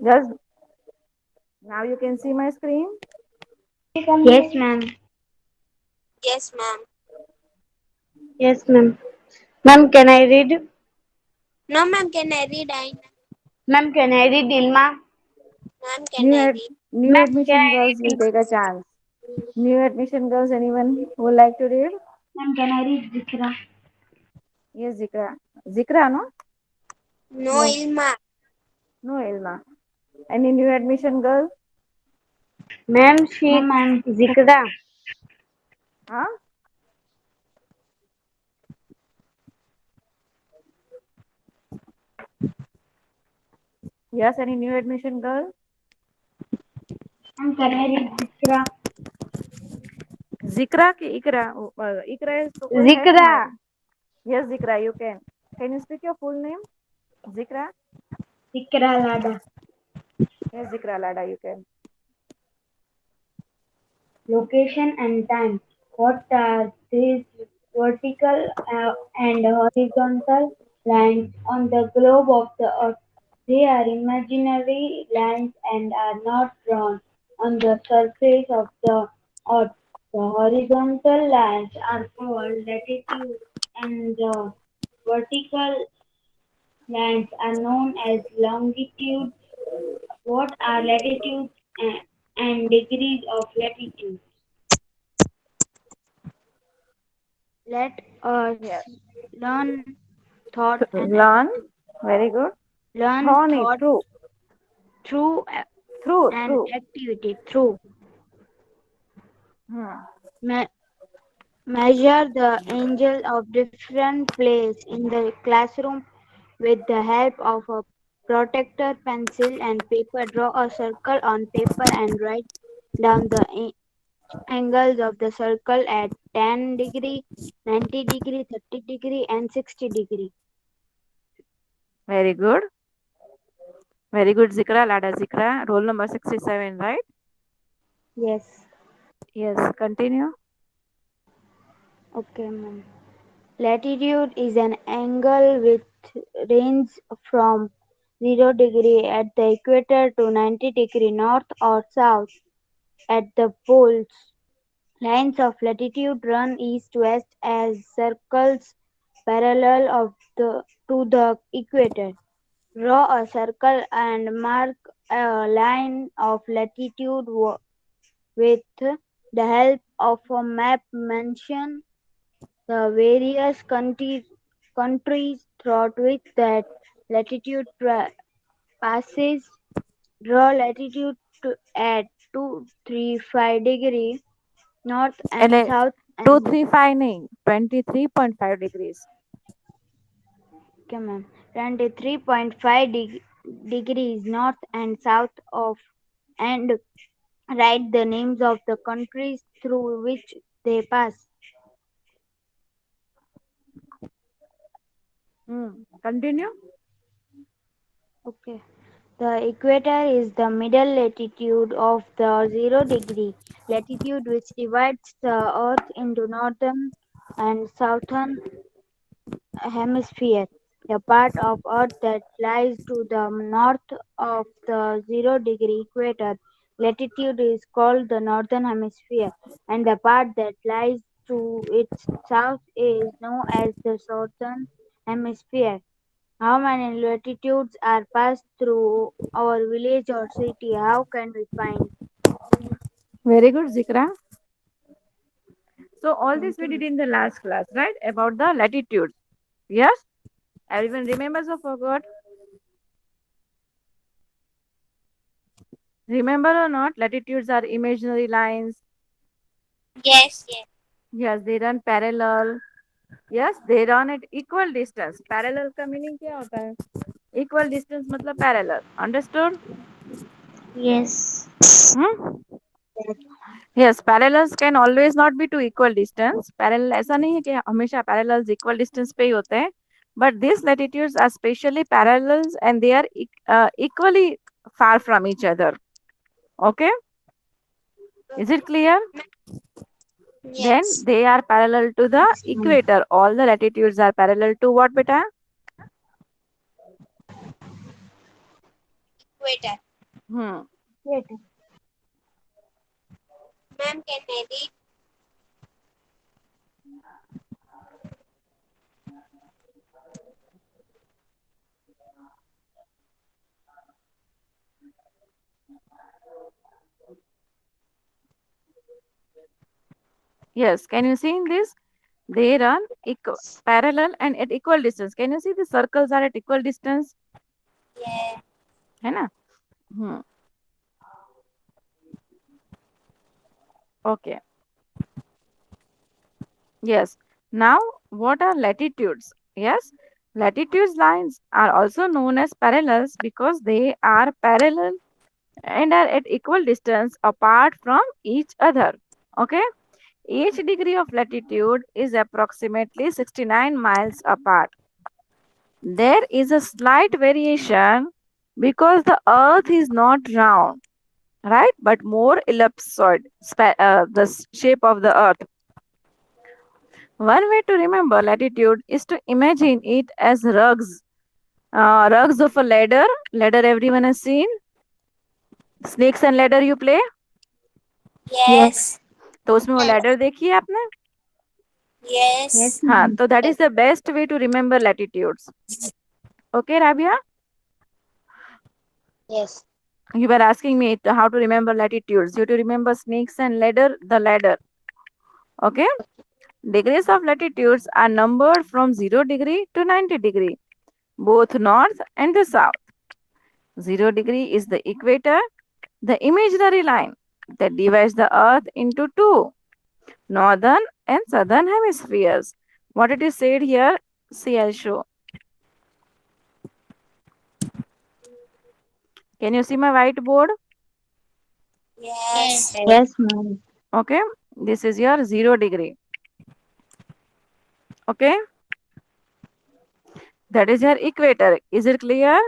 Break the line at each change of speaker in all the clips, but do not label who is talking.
Just now you can see my screen.
Yes, ma'am.
Yes, ma'am.
Yes, ma'am. Ma'am, can I read?
No, ma'am, can I read?
Ma'am, can I read Ilma?
Ma'am, can
New
I
ad-
read?
new
Ma'am, can
admission
I
girls will
read?
take a chance. New admission girls, anyone who would like to read?
Ma'am, can I read Zikra?
Yes, Zikra. Zikra, no?
No,
No.
Ilma.
No, Ilma. Any new admission girl?
Ma'am, she
Ma'am,
Zikra.
Huh? Yes, any new admission girl?
Ma'am, can I read Zikra?
Zikra ki Ikra? Ikra is तो कोई है
Zikra.
तुम्हारा? Yes, Zikra, you can. Can you speak your full name? Zikra?
Zikra Lada.
Yes, Zikra Lada, you can.
Location and time. What are these vertical and horizontal lines on the globe of the Earth? They are imaginary lines and are not drawn on the surface of the Earth. The horizontal lines are called latitude and the vertical lines are known as longitude. What are latitudes and degrees of latitude? Let us
Yes.
learn thought and
Learn. Very good.
learn
Thorny,
thought
true.
through
True,
an
true.
activity through
Hmm.
me- measure the angle of different places in the classroom with the help of a protector pencil and paper. Draw a circle on paper and write down the angles of the circle at 10 degree, 90 degree, 30 degree and 60 degree.
Very good. Very good, Zikra. Lada Zikra. Roll number 67, right?
Yes.
Yes, continue.
Okay, ma'am. Latitude is an angle with range from 0 degree at the equator to 90 degree north or south at the poles. Lines of latitude run east-west as circles parallel to the equator. Draw a circle and mark a line of latitude with the help of a map. Mention the various countries through which that latitude passes. Draw latitude at 235 degree north
And
and south and
235 nahi, 23.5 degrees.
okay, ma'am, 23.5 degrees north and south of and write the names of the countries through which they pass.
Hmm. Continue.
Okay. The equator is the middle latitude of the 0 degree latitude which divides the earth into northern and southern hemisphere. The part of earth that lies to the north of the 0 degree equator latitude is called the northern hemisphere, and the part that lies to its south is known as the southern hemisphere. How many latitudes are passed through our village or city? How can we find?
Very good, Zikra. So all this
Thank
we
you,
did
ma'am.
in the last class, right? About the latitude. Yes? Everyone remembers or forgot? Remember or not? Latitudes are imaginary lines.
Yes, yes.
Yes, they run parallel. Yes, they run at equal distance. Parallel का meaning क्या होता है? Equal distance मतलब parallel. Understood?
yes.
Hmm? Yes, parallels can always not be to equal distance. Parallel ऐसा नहीं है कि हमेशा parallels equal distance पे ही होते हैं. But these latitudes are specially parallels and they are equally far from each other. Okay? Is it clear? Then
Yes.
they are parallel to the
Yes, ma'am.
equator. All the latitudes are parallel to what, beta?
equator.
Hmm.
Equator.
Ma'am, can I read?
Yes, can you see in this? They run parallel and at equal distance. Can you see the circles are at equal distance?
Yeah.
है ना? Hmm. Okay. Yes. Now, what are latitudes? Yes, latitudes lines are also known as parallels because they are parallel and are at equal distance apart from each other. Okay. Each degree of latitude is approximately 69 miles apart. There is a slight variation because the earth is not round, right? But more ellipsoid, shape of the earth. One way to remember latitude is to imagine it as rugs. Rugs of a ladder. Ladder everyone has seen. Snakes and ladder you play.
Yes.
तो उसमें वो ladder देखी है आपने?
Yes.
Yes,
हाँ,
ma'am.
तो that is the best way to remember latitudes. Okay, Rabia?
Yes.
You were asking me how to remember latitudes. You have to remember snakes and ladder, the ladder. Okay? Degrees of latitudes are numbered from 0 degree to 90 degree, both north and the south. 0 degree is the equator, the imaginary line that divides the earth into two, northern and southern hemispheres. What it is said here, see I'll show. Can you see my whiteboard?
Yes.
Yes, ma'am.
Okay, this is your 0 degree. Okay, that is your equator. Is it clear?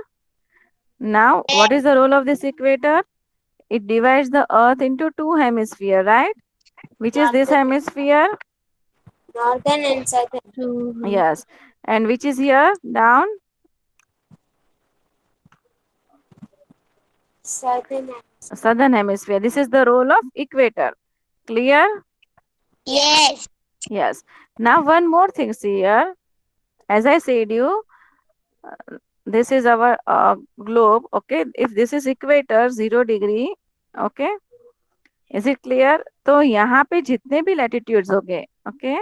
Now, what is the role of this equator? It divides the earth into two hemispheres, right? Which is this hemisphere?
Northern and southern.
Yes. And which is here? Down?
Southern.
Southern hemisphere. This is the role of equator. Clear?
Yes.
Yes. Now one more thing see here. As I said you, this is our globe. Okay. If this is equator 0 degree. Okay. Is it clear? तो यहाँ पे जितने भी latitudes हो गए. Okay.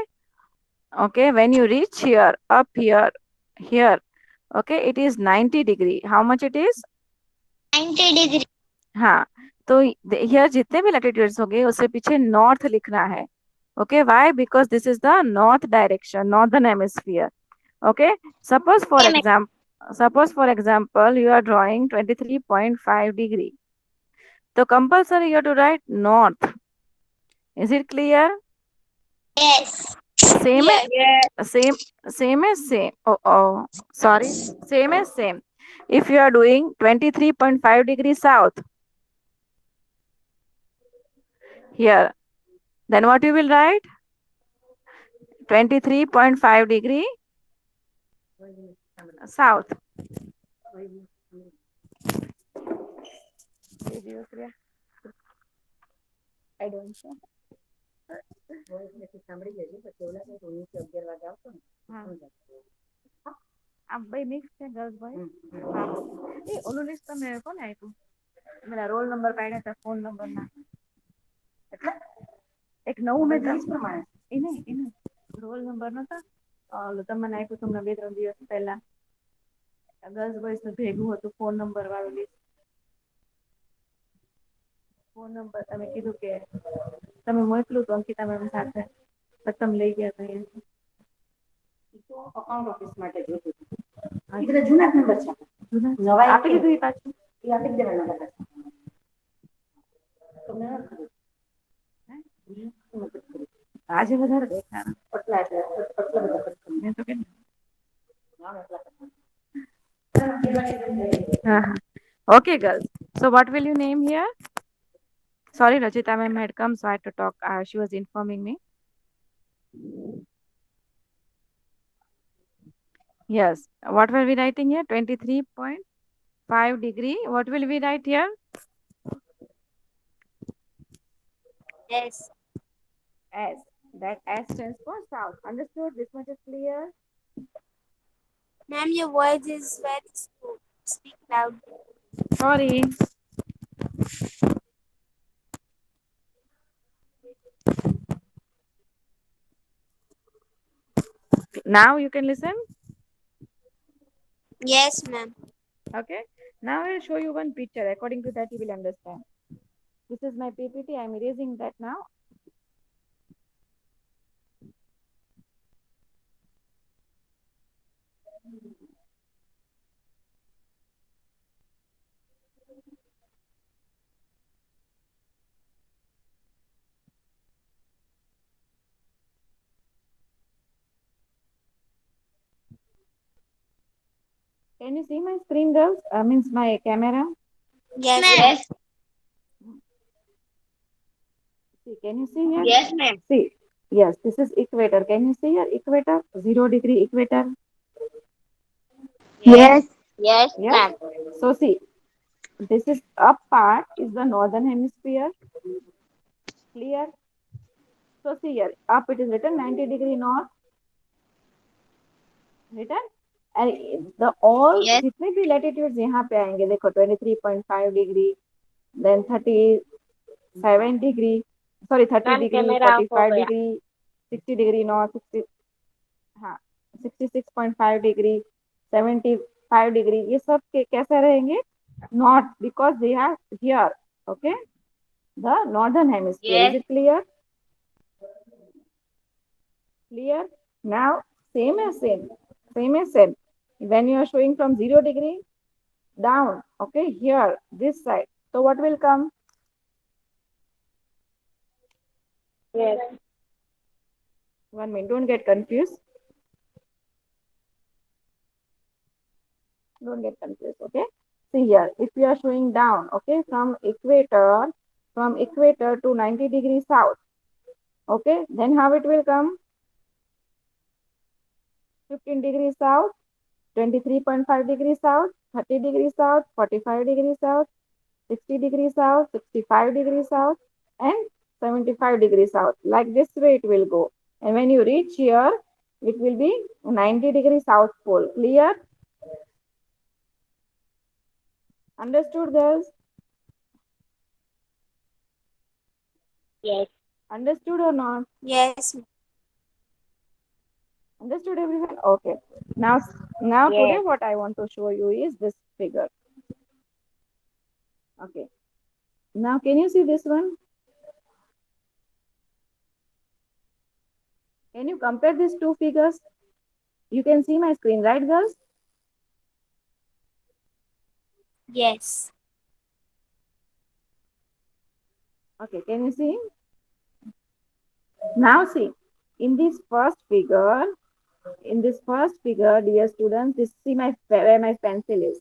Okay. When you reach here, up here, here. Okay. It is 90 degree. How much it is?
90 degree.
हाँ, तो here जितने भी latitudes हो गए उससे पीछे north लिखना है. Okay, why? Because this is the north direction, northern hemisphere. Okay, suppose for example, you are drawing 23.5 degree. So compulsory you have to write north. Is it clear?
Yes.
Same
Yes.
same as same. Oh, sorry. Same as same. If you are doing 23.5 degrees south here, then what you will write? 23.5 degree south. I don't know. आप भाई mix है girls boy ए ઓલું list તમે કોને આપ્યું મેરા roll number પાડ્યા હતા phone number ના એટલે એક નવું મેં લિસ્ટ પ્રમાણે એને રોલ નંબર નતા ઓલું તમને આપ્યું તમને 2-3 દિવસ પહેલા ગર્લ્સ બોયસ નું ભેગું હતું ફોન નંબર વાળું લિસ્ટ ફોન નંબર તમે કીધું કે તમે મોકલું તો અંકિતા મેમ સાથે પણ તમે લઈ ગયા હતા તો અકાઉન્ટ ઓફિસ માટે જોતું એટલે જૂના નંબર છે નવા આપી દીધું એ પાછું એ આપી જ દેવાના હતા તમને નથી આજે વધારે દેખાણા પટલા એટલે પટલા બધા મેં તો કેમ Okay, girls. So what will you name here? Sorry, Rachita ma'am had come, so I had to talk. She was informing me. Yes. What were we writing here? 23 point. 5 degree. What will we write here?
Yes.
S. That S stands for south. Understood? This much is clear?
Ma'am, your voice is very slow. Speak loud.
Sorry. Now you can listen.
Yes, ma'am.
Okay. Now I'll show you one picture. According to that, you will understand. This is my PPT. I'm erasing that now. Can you see my screen, girls? Means my camera.
Yes, ma'am.
See, can you see here?
Yes, ma'am.
See, yes, this is equator. Can you see here? Equator, 0 degree equator.
Yes. Yes,
Yes.
ma'am.
So see, this is up part is the northern hemisphere. Clear? So see here, up it is written 90 degree north. Written. And the all
Yes.
जितने भी latitudes यहाँ पे आएंगे देखो 23.5 degree, then 37 degree, sorry 30
Ma'am,
degree,
camera off हो
45
गया.
degree, 60 degree north, 60 हाँ 66.5 degree, 75 degree, ये सब के कैसे रहेंगे? Not because they are here, okay? The northern hemisphere.
Yes.
Is it clear? Clear? Now same as same, same as same. When you are showing from 0 degree down, okay, here this side. So what will come?
Yes.
1 minute. Don't get confused. Don't get confused. Okay. See here, if you are showing down, okay, from equator to 90 degrees south, okay, then how it will come? 15 degrees south, 23.5 degrees south, 30 degrees south, 45 degrees south, 60 degrees south, 65 degrees south, and 75 degrees south. Like this way it will go. And when you reach here, it will be 90 degrees south pole. Clear? Understood, girls?
Yes.
Understood or not?
Yes.
Understood, everyone? Okay. Now today what I want to show you is this figure. Okay. Now can you see this one? Can you compare these two figures? You can see my screen, right, girls?
Yes.
Okay, can you see? Now see, in this first figure, dear students, this see my where my pencil is.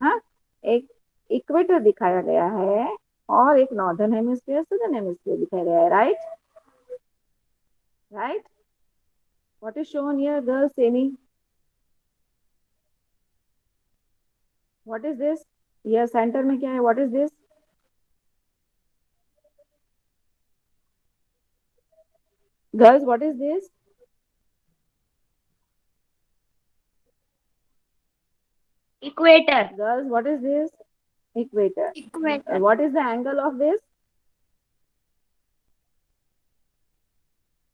हाँ, एक equator दिखाया गया है और एक northern hemisphere southern hemisphere दिखाया गया है, right? Right? What is shown here, girls? Amy? What is this? Here center में क्या है? What is this? Girls, what is this?
Equator.
Girls, what is this? Equator.
Equator.
And what is the angle of this?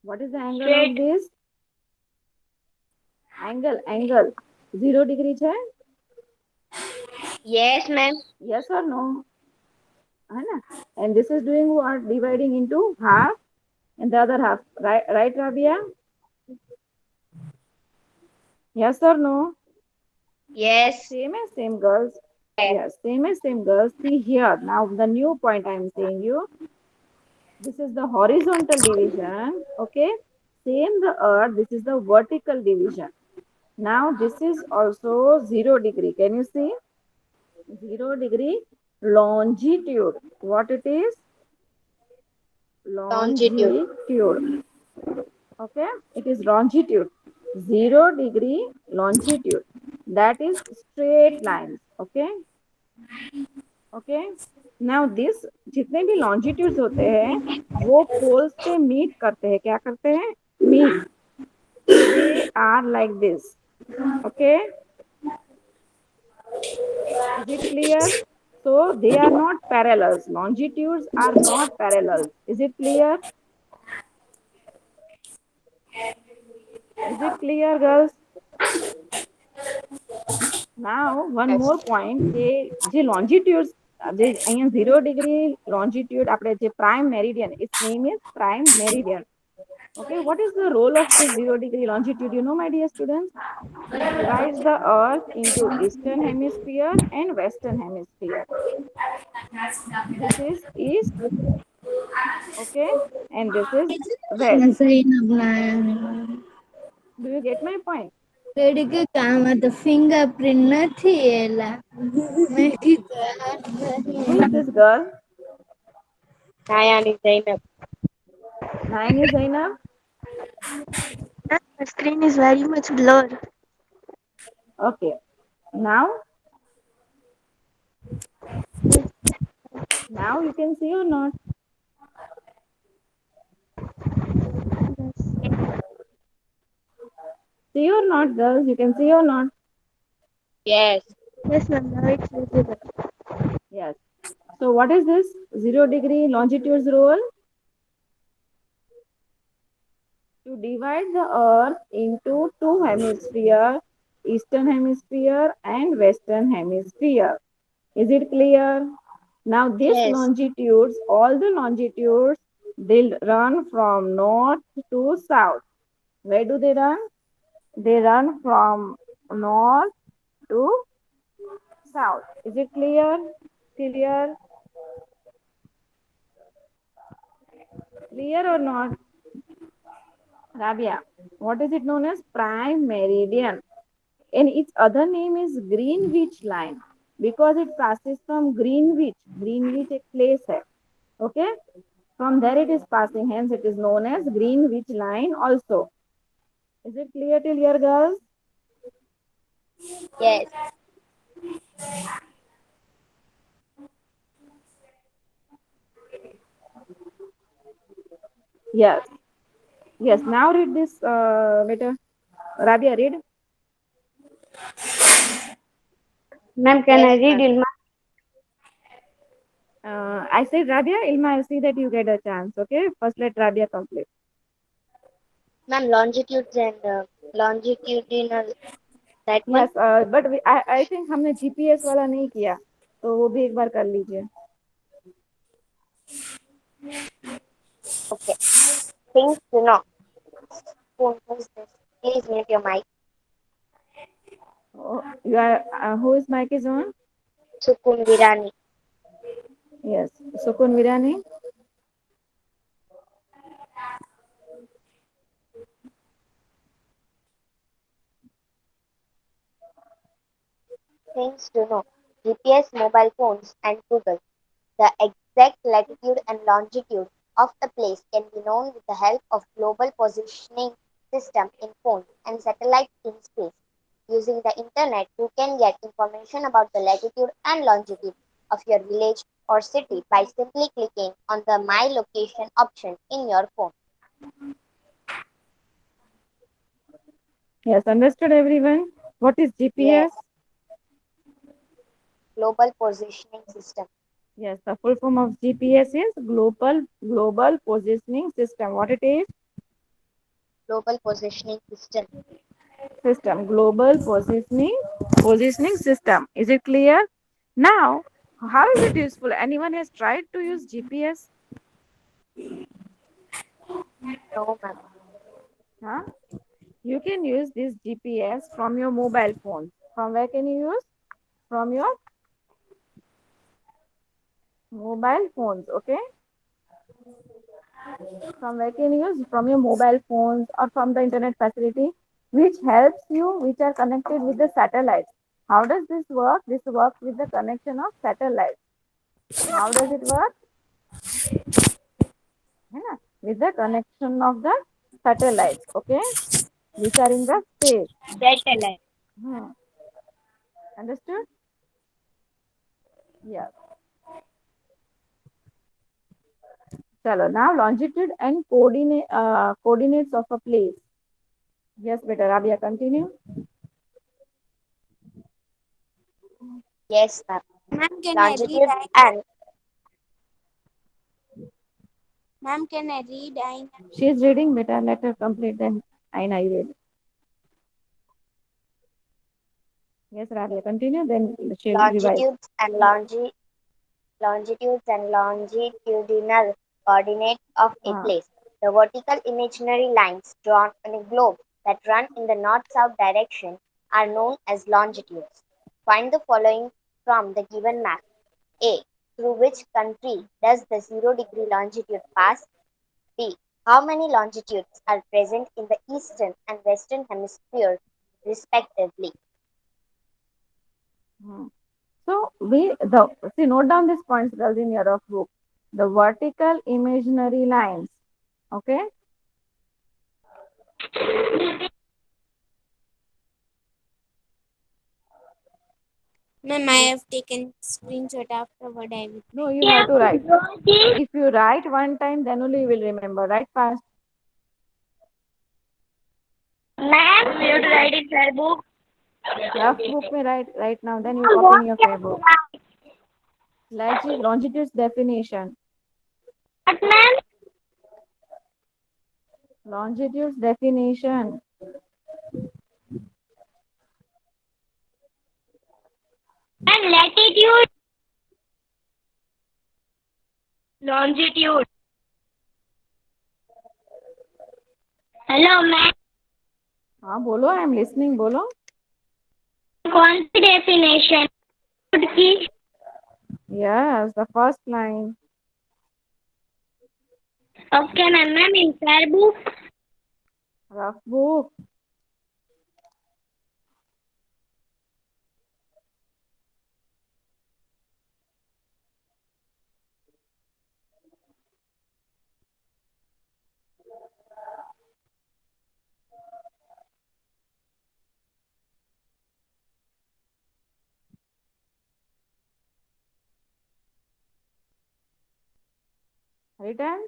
What is the angle
Straight.
of this? Angle. 0 degree है?
Yes, ma'am.
Yes or no? है ना? And this is doing what? Dividing into half and the other half. Right, Rabia? Yes or no?
Yes.
Same as same, girls. Yes, same as same, girls. See here. Now the new point I am saying you. This is the horizontal division. Okay. Same the earth. This is the vertical division. Now this is also 0 degree. Can you see? 0 degree longitude. What it is? Longitude. Okay. It is longitude. 0 degree longitude. that is straight lines. Okay. Okay now this जितने भी longitudes होते हैं वो poles पे meet करते हैं क्या करते हैं meet so they are like this okay is it clear so they are not parallels longitudes are not parallels is it clear is it clear girls now one
Yes.
more point કે જે longitudes જે અહીંયા 0 degree longitude આપણે જે prime meridian its name is prime meridian. Okay, what is the role of this 0 degree longitude? You know, my dear students, it divides the earth into eastern hemisphere and western hemisphere. This is east, okay, and this is west. Do you get my point?
કે કામાં તો fingerprint નથી એલા મેં કીધું
Who is this girl?
Nayani Zainab.
Nine is Zainab.
The screen is very much blurred.
Okay, now, now you can see or not? See or not, girls? You can see or not?
Yes.
Yes, ma'am. Now it's visible.
Yes. So, what is this 0 degree longitude's role? To divide the earth into two hemispheres, eastern hemisphere and western hemisphere. Is it clear? Now these
Yes.
longitudes, all the longitudes, they run from north to south. Where do they run? They run from north to south. Is it clear? Clear? Clear or not? Rabia, what is it known as? Prime meridian. And its other name is Greenwich line because it passes from Greenwich. Greenwich एक place है. Okay? From there it is passing, hence it is known as Greenwich line also. Is it clear till here, girls?
Yes.
Yes. Yes. Now read this, better. Rabia, read.
Ma'am, can
Yes,
I read
ma'am.
Ilma?
I said Rabia, Ilma, I see that you get a chance. Okay? First let Rabia complete.
Ma'am, longitudes and longitudinal, that one.
Yes, but I think हमने GPS वाला नहीं किया तो वो भी एक बार कर लीजिए.
Okay. Things to know. Who is this? Please mute your mic.
Oh, you are whose mic is on?
Sukun Virani.
Yes, Sukun Virani.
Things to know. GPS, mobile phones, and Google. The exact latitude and longitude of a place can be known with the help of global positioning system in phones and satellites in space. Using the internet, you can get information about the latitude and longitude of your village or city by simply clicking on the My Location option in your phone.
Yes, understood everyone. What is GPS?
Yes, global positioning system.
Yes, the full form of GPS is Global Positioning System. What it is?
Global positioning system.
System. Global Positioning System. Is it clear? Now, how is it useful? Anyone has tried to use GPS?
No, ma'am.
Huh? You can use this GPS from your mobile phone. From where can you use? From your mobile phones, okay? From where can you use? From your mobile phones or from the internet facility, which helps you, which are connected with the satellites. How does this work? This works with the connection of satellites. How does it work? Yeah, with the connection of the satellites, okay? Which are in the space.
Satellite.
Hmm. Understood? Yeah. Chalo, now longitude and coordinates of a place. Yes, better. Rabia, continue.
Yes, ma'am.
Ma'am, can I read?
Longitude and
Ma'am, can I read?
She is reading, better. Let her complete, then I read. Yes, Rabia, continue, then she will revise.
longitudes and longitudes and longitudinal coordinates of a
Ah,
place. The vertical imaginary lines drawn on a globe that run in the north-south direction are known as longitudes. Find the following from the given map. A. Through which country does the 0-degree longitude pass? B. How many longitudes are present in the eastern and western hemispheres, respectively?
hmm. So note down these points, girls, in your book. The vertical imaginary lines. Okay.
Ma'am, I have taken screenshot afterward. I will.
No, you have to write. If you write one time, then only you will remember. Write fast.
Ma'am, we have to write in fair book.
Rough book may write right now. Then you copy in your fair book. Longitude's definition.
What, ma'am?
Longitude's definition.
And latitude. Longitude. Hello, ma'am.
हाँ बोलो, I am listening. बोलो.
कौन सी definition की?
Yes, the first line.
Okay, ma'am, in fair book.
Rough book. Written.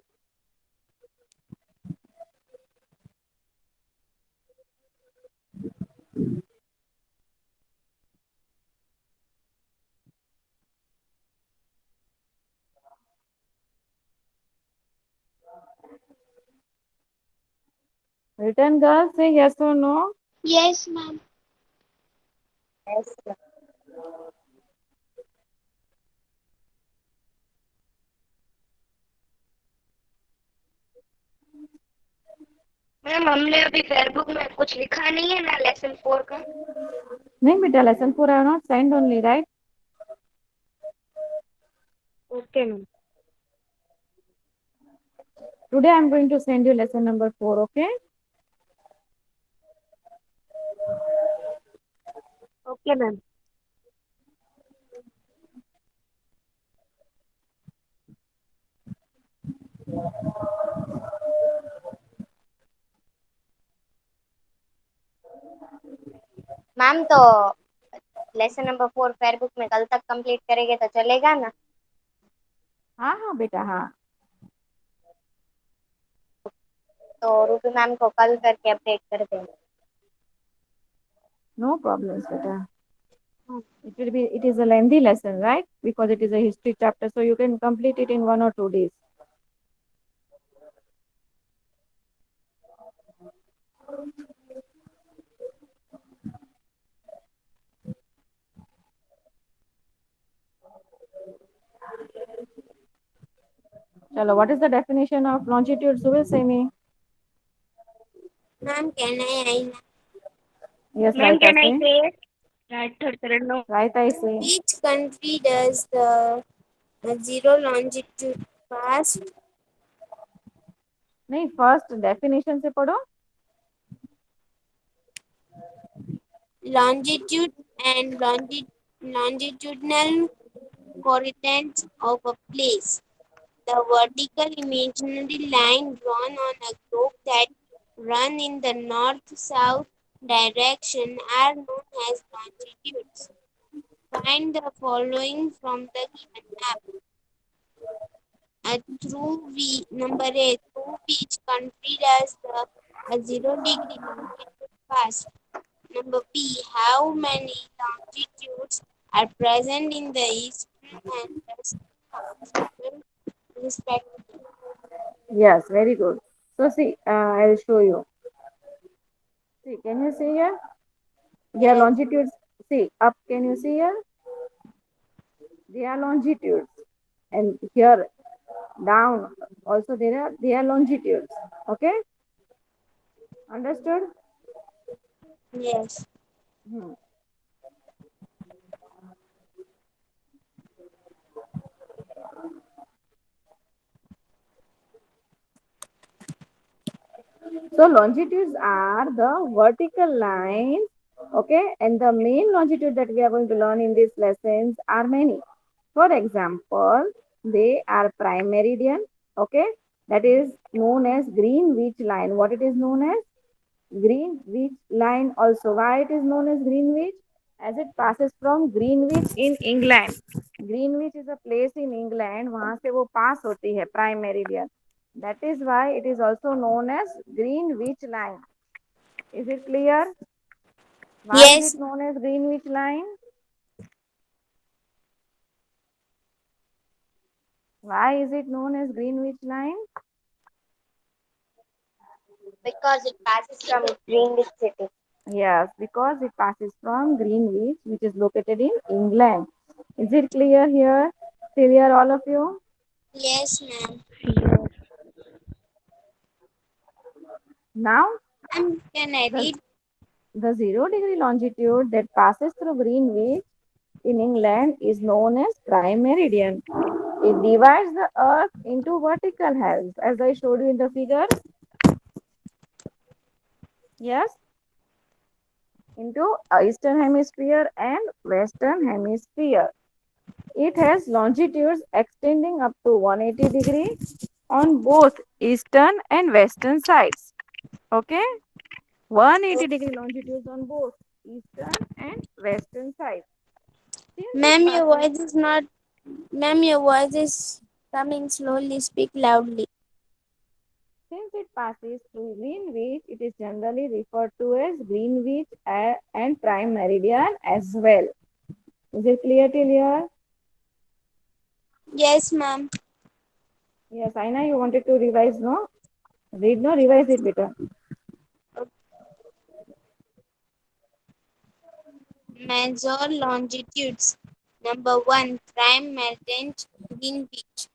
Written, girls. Say yes or no.
Yes, ma'am.
Yes,
ma'am हमने अभी Facebook में कुछ लिखा नहीं है ना लेसन 4 का.
नहीं बेटा, lesson 4 I have not sent only, right?
Okay, ma'am.
Today I am going to send you lesson number 4, okay?
Okay, ma'am.
Ma'am तो लेसन नंबर 4 फेयर बुक में कल तक कंप्लीट करेंगे तो चलेगा ना?
हाँ हाँ बेटा, हाँ.
तो रूबी मैम को कल करके अपडेट कर देंगे.
No problems, beta. It is a lengthy lesson, right? Because it is a history chapter, so you can complete it in 1 or 2 days. Chalo, what is the definition of longitude? Suvel, say me.
Ma'am, can I?
Yes,
Ma'am,
right,
can
I
I
say.
say? Right, third, no.
Right, I say.
Which country does the zero longitude pass?
नहीं, first definition से पढ़ो.
Longitude and longitudinal coordinates of a place. The vertical imaginary line drawn on a globe that run in the north-south direction are known as longitudes. Find the following from the given map. Number A, through which country does the 0 degree longitude pass? Number B, how many longitudes are present in the eastern and western hemisphere respectively?
Yes, very good. So see, I'll show you. See, can you see here? Their
Yes.
longitudes. See, up. Can you see here? Their longitudes. And here down. Also, there are their longitudes. Okay, understood?
Yes.
Hmm. So longitudes are the vertical lines, okay, and the main longitude that we are going to learn in these lessons are many. For example, they are prime meridian, okay, that is known as Greenwich line. What it is known as? Greenwich line also. Why it is known as Greenwich? As it passes from Greenwich in England. Greenwich is a place in England. वहां से वो pass होती है prime meridian. That is why it is also known as Greenwich line. Is it clear? Why is
Yes.
it known as Greenwich line? Why is it known as Greenwich line?
Because it passes from Greenwich City.
Yes, because it passes from Greenwich, which is located in England. Is it clear here? Clear, all of you?
Yes, ma'am.
Now,
Ma'am, can I
the,
read?
the 0 degree longitude that passes through Greenwich in England is known as prime meridian. It divides the earth into vertical halves, as I showed you in the figure. Yes, into eastern hemisphere and western hemisphere. It has longitudes extending up to 180 degrees on both eastern and western sides. Okay, 180-degree longitudes on both eastern and western sides. Since it
Ma'am, your
passes,
voice is not. Ma'am, your voice is coming slowly. Speak loudly.
since it passes through Greenwich, it is generally referred to as Greenwich and Prime Meridian as well. Is it clear till here?
Yes, ma'am.
Yes, I know you wanted to revise, no? Read, no? Revise it better.
Major longitudes. Number 1, prime meridian Greenwich.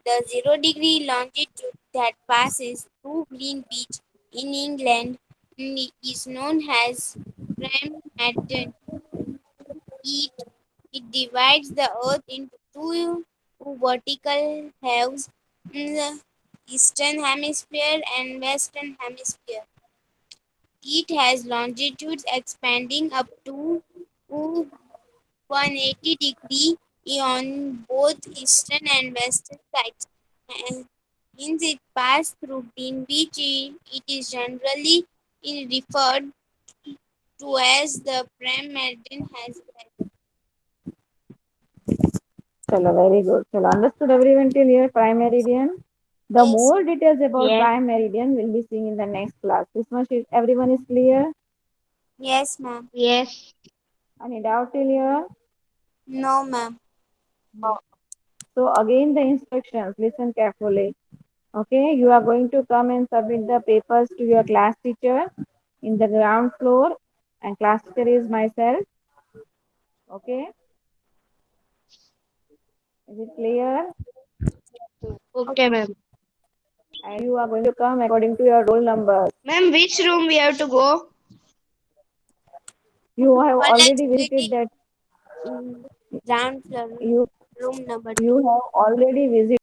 The 0 degree longitude that passes through Greenwich in England is known as prime meridian. It, it divides the earth into two vertical halves in the eastern hemisphere and western hemisphere. It has longitudes expanding up to 180 degree on both eastern and western sides. And since it passed through Greenwich, it is generally referred to as the prime meridian as well.
Chalo, very good. Chalo, understood everyone till here, Prime Meridian? The
Yes,
more details about
Yes.
Prime Meridian will be seen in the next class. This much everyone is clear?
yes, ma'am.
Yes.
Any doubt till here?
No, ma'am.
So again the instructions, listen carefully. Okay, you are going to come and submit the papers to your class teacher in the ground floor, and class teacher is myself. Okay, is it clear?
Okay, ma'am.
And you are going to come according to your roll numbers.
Ma'am, which room we have to go?
You have
Let's
already
meet
visited that.
in ground floor,
You
room number
you
2.
have already visited